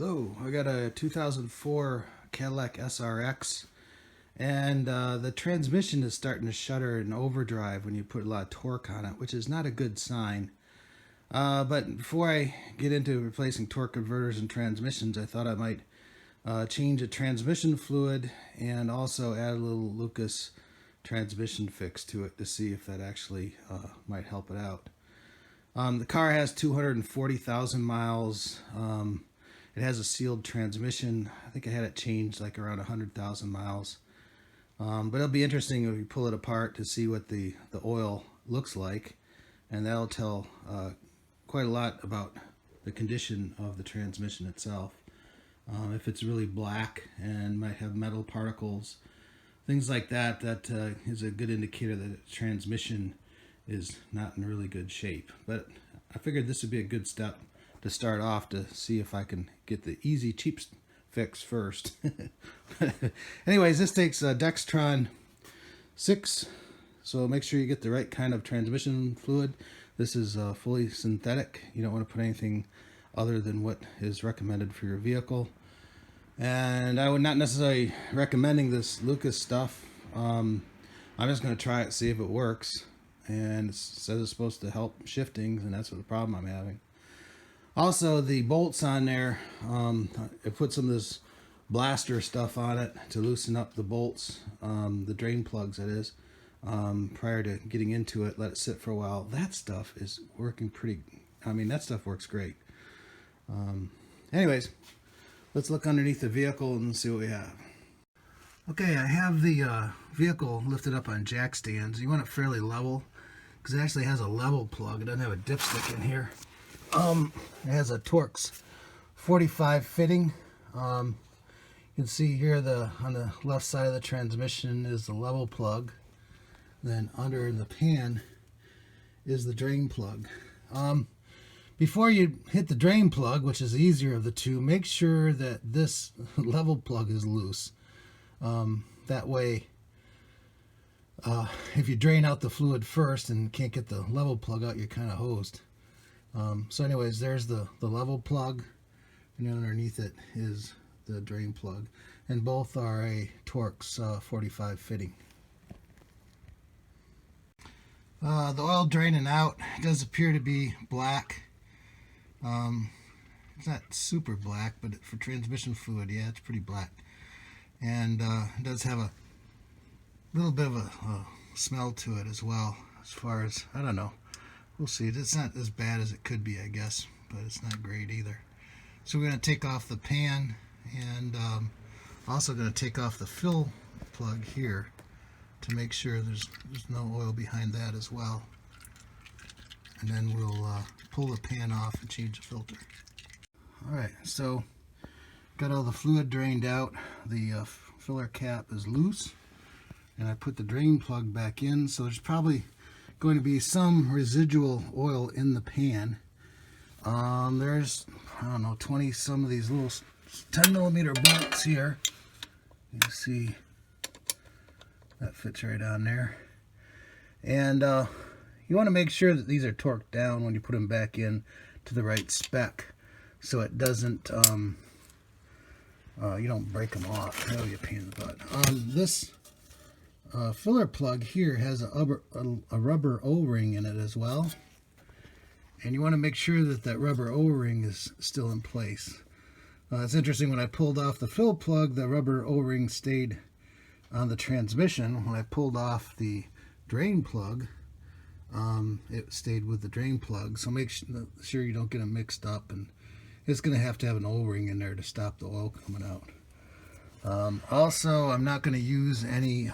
Hello, I got a 2004 Cadillac SRX, and the transmission is starting to shudder in overdrive when you put a lot of torque on it, which is not a good sign. But before I get into replacing torque converters and transmissions, I thought I might change the transmission fluid and also add a little Lucas transmission fix to it to see if that actually might help it out. The car has 240,000 miles. It has a sealed transmission. I think I had it changed like around 100,000 miles. But it'll be interesting if you pull it apart to see what the oil looks like. And that'll tell quite a lot about the condition of the transmission itself. If it's really black and might have metal particles, things like that, that is a good indicator that the transmission is not in really good shape. But I figured this would be a good step to start off to see if I can get the easy, cheap fix first. Anyways, this takes Dextron 6, so make sure you get the right kind of transmission fluid. This is fully synthetic. You don't want to put anything other than what is recommended for your vehicle. And I would not necessarily recommending this Lucas stuff. I'm just going to try it, see if it works. And it says it's supposed to help shiftings, and that's what the problem I'm having. Also, the bolts on there, I put some of this blaster stuff on it to loosen up the bolts, the drain plugs that is, prior to getting into it. Let it sit for a while. That stuff is working that stuff works great. Anyways, let's look underneath the vehicle and see what we have. Okay, I have the vehicle lifted up on jack stands. You want it fairly level, because it actually has a level plug. It doesn't have a dipstick in here. It has a Torx 45 fitting. You can see here on the left side of the transmission is the level plug. Then under in the pan is the drain plug. Before you hit the drain plug, which is the easier of the two, make sure that this level plug is loose. That way, if you drain out the fluid first and can't get the level plug out, you're kind of hosed. So anyways, there's the level plug, and then underneath it is the drain plug, and both are a Torx 45 fitting. The oil draining out does appear to be black. It's not super black, but for transmission fluid, yeah, it's pretty black. And it does have a little bit of a smell to it as well, as far as, I don't know. We'll see. It's not as bad as it could be, I guess, but it's not great either. So we're going to take off the pan, and also going to take off the fill plug here to make sure there's no oil behind that as well. And then we'll pull the pan off and change the filter. Alright, so got all the fluid drained out. The filler cap is loose, and I put the drain plug back in, so there's probably going to be some residual oil in the pan. There's, I don't know, 20 some of these little 10 millimeter bolts here. You can see that fits right on there. And you want to make sure that these are torqued down when you put them back in to the right spec, so it doesn't you don't break them off. That'll be a pain in the butt. This filler plug here has a rubber O-ring in it as well, and you want to make sure that that rubber O-ring is still in place. It's interesting, when I pulled off the fill plug, the rubber O-ring stayed on the transmission. When I pulled off the drain plug, it stayed with the drain plug. So make sure you don't get them mixed up, and it's going to have an O-ring in there to stop the oil coming out. Also, I'm not going to use any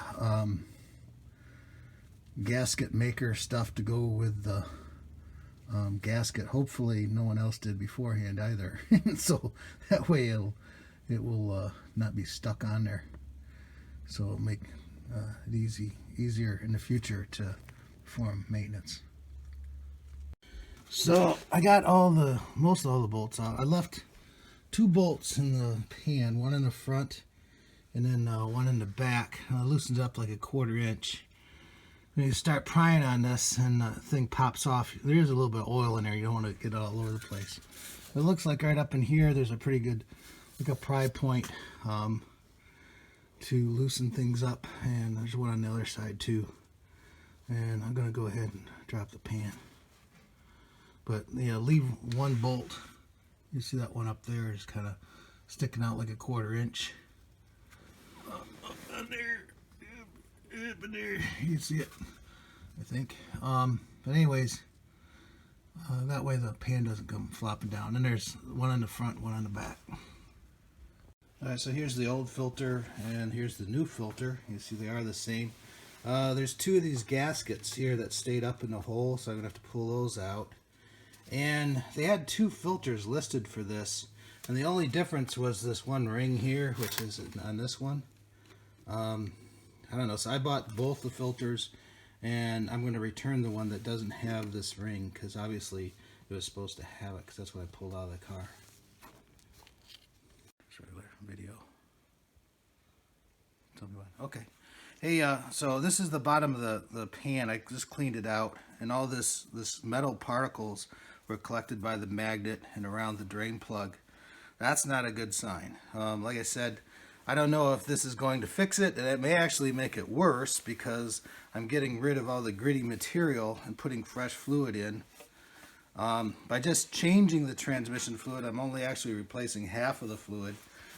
gasket maker stuff to go with the gasket. Hopefully no one else did beforehand either. So that way it will not be stuck on there. So it'll make it easier in the future to perform maintenance. So I got most all the bolts out. I left 2 bolts in the pan, one in the front and then one in the back. I loosened up like a 1/4 inch. When you start prying on this and the thing pops off, there's a little bit of oil in there. You don't want to get it all over the place. It looks like right up in here there's a pretty good, like a pry point to loosen things up, and there's one on the other side too. And I'm gonna go ahead and drop the pan. But yeah, leave one bolt. You see that one up there is kind of sticking out like a 1/4 inch. Up there, up in there. You can see it, I think. But anyways, that way the pan doesn't come flopping down. And there's one on the front, one on the back. Alright, so here's the old filter and here's the new filter. You see they are the same. There's 2 of these gaskets here that stayed up in the hole, so I'm going to have to pull those out. And they had 2 filters listed for this, and the only difference was this one ring here, which is on this one. I don't know, so I bought both the filters, and I'm going to return the one that doesn't have this ring, because obviously it was supposed to have it, because that's what I pulled out of the car. Just regular video. Tell me when. Okay. Hey, so this is the bottom of the pan. I just cleaned it out, and all this metal particles were collected by the magnet and around the drain plug. That's not a good sign. Like I said, I don't know if this is going to fix it, and it may actually make it worse because I'm getting rid of all the gritty material and putting fresh fluid in. By just changing the transmission fluid, I'm only actually replacing half of the fluid.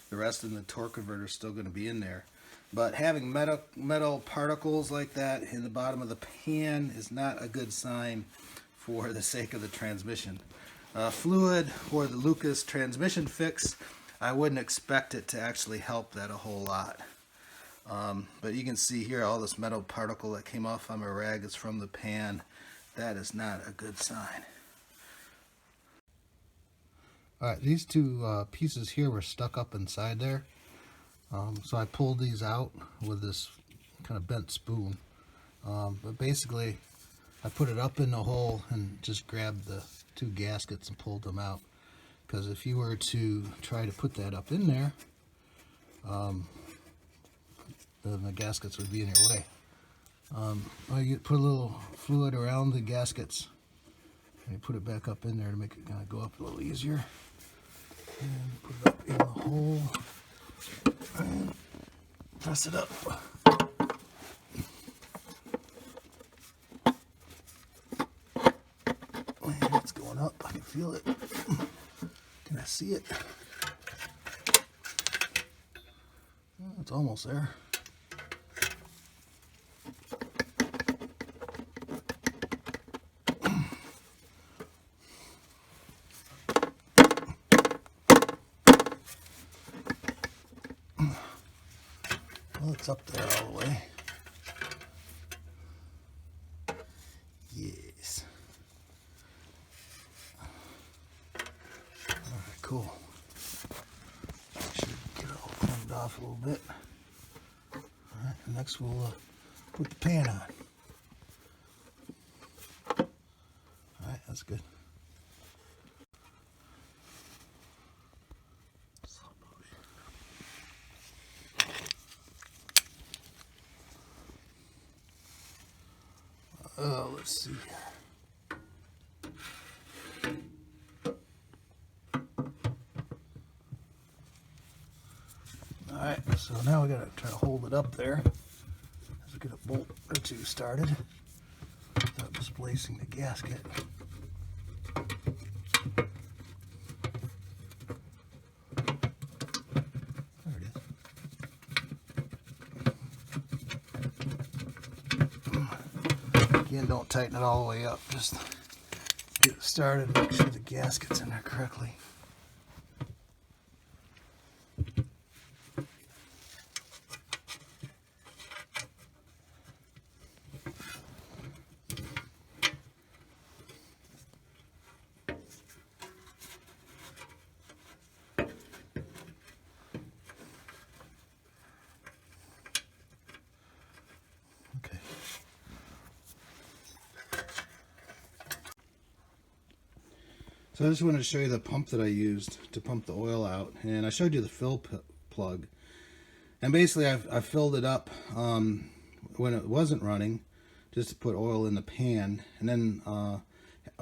The rest in the torque converter is still going to be in there. But having metal particles like that in the bottom of the pan is not a good sign for the sake of the transmission. Fluid or the Lucas transmission fix, I wouldn't expect it to actually help that a whole lot. But you can see here all this metal particle that came off on my rag is from the pan. That is not a good sign. Alright, these 2 pieces here were stuck up inside there. So I pulled these out with this kind of bent spoon. But basically, I put it up in the hole and just grabbed the 2 gaskets and pulled them out. Because if you were to try to put that up in there, then the gaskets would be in your way. You put a little fluid around the gaskets and you put it back up in there to make it kind of go up a little easier. And put it up in the hole and press it up. And it's going up. I can feel it. Can I see it? Oh, it's almost there. Well, it's up there all the way. Yes. Alright, cool. Should get it all cleaned off a little bit. Alright, next we'll put the pan on. Alright, that's good. Let's see here. Alright, so now we gotta try to hold it up there as we get a bolt or 2 started without displacing the gasket. There it is. Again, don't tighten it all the way up, just get it started, make sure the gasket's in there correctly. Okay. So I just wanted to show you the pump that I used to pump the oil out, and I showed you the fill plug, and basically I filled it up when it wasn't running just to put oil in the pan, and then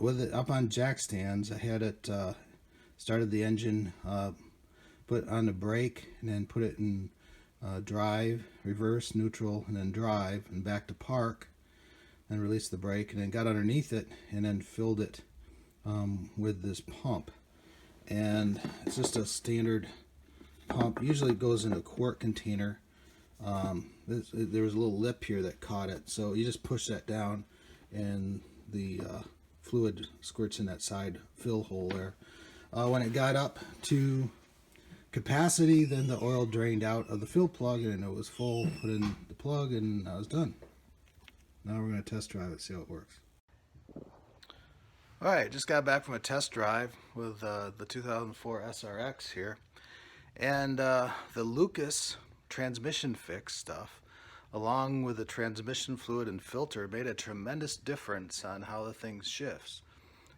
with it up on jack stands I had it started the engine, put on the brake, and then put it in drive, reverse, neutral, and then drive, and back to park, and released the brake, and then got underneath it, and then filled it with this pump. And it's just a standard pump. Usually it goes in a quart container. There was a little lip here that caught it, so you just push that down, and the fluid squirts in that side fill hole there. When it got up to capacity, then the oil drained out of the fill plug, and it was full. Put in the plug, and I was done. Now we're going to test drive it, see how it works. Alright, just got back from a test drive with the 2004 SRX here, and the Lucas transmission fix stuff, along with the transmission fluid and filter, made a tremendous difference on how the thing shifts.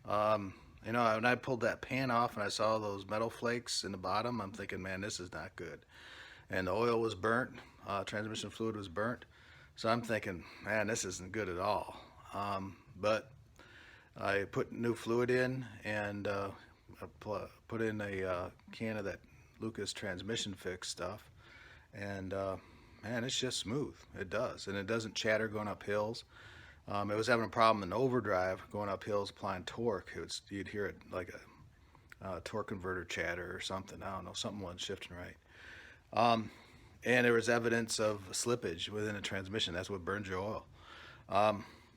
You know, when I pulled that pan off and I saw those metal flakes in the bottom, I'm thinking, man, this is not good. And the oil was burnt, transmission fluid was burnt, so I'm thinking, man, this isn't good at all. But I put new fluid in, and put in a can of that Lucas transmission fix stuff, and man, it's just smooth. It does, and it doesn't chatter going up hills. It was having a problem in overdrive going up hills applying torque. You'd hear it like a torque converter chatter or something. I don't know, something wasn't shifting right. And there was evidence of slippage within the transmission. That's what burns your oil.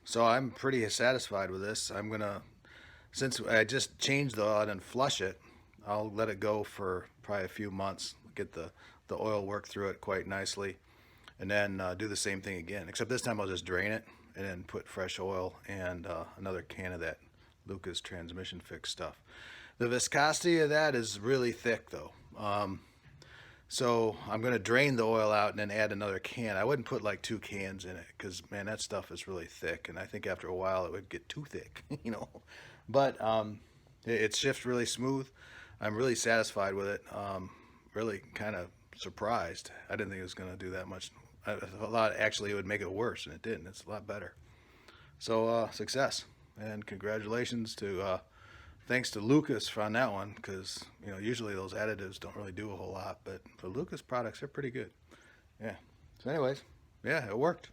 So I'm pretty satisfied with this. I'm gonna, since I just changed the oil and flush it, I'll let it go for probably a few months, get the oil work through it quite nicely, and then do the same thing again, except this time I'll just drain it and then put fresh oil and another can of that Lucas transmission fix stuff. The viscosity of that is really thick though. So I'm going to drain the oil out and then add another can. I wouldn't put like 2 cans in it, because man, that stuff is really thick, and I think after a while it would get too thick, you know. But it shifts really smooth. I'm really satisfied with it. Really kind of surprised. I didn't think it was going to do that much. I thought actually it would make it worse, and it didn't. It's a lot better. So success, and congratulations to thanks to Lucas on that one, because you know, usually those additives don't really do a whole lot, but for Lucas products, they're pretty good. Yeah. So anyways, yeah, it worked.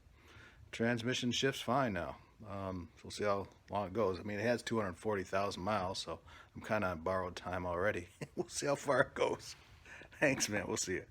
Transmission shifts fine now. So we'll see how long it goes. I mean, it has 240,000 miles, so I'm kind of on borrowed time already. We'll see how far it goes. Thanks, man. We'll see you.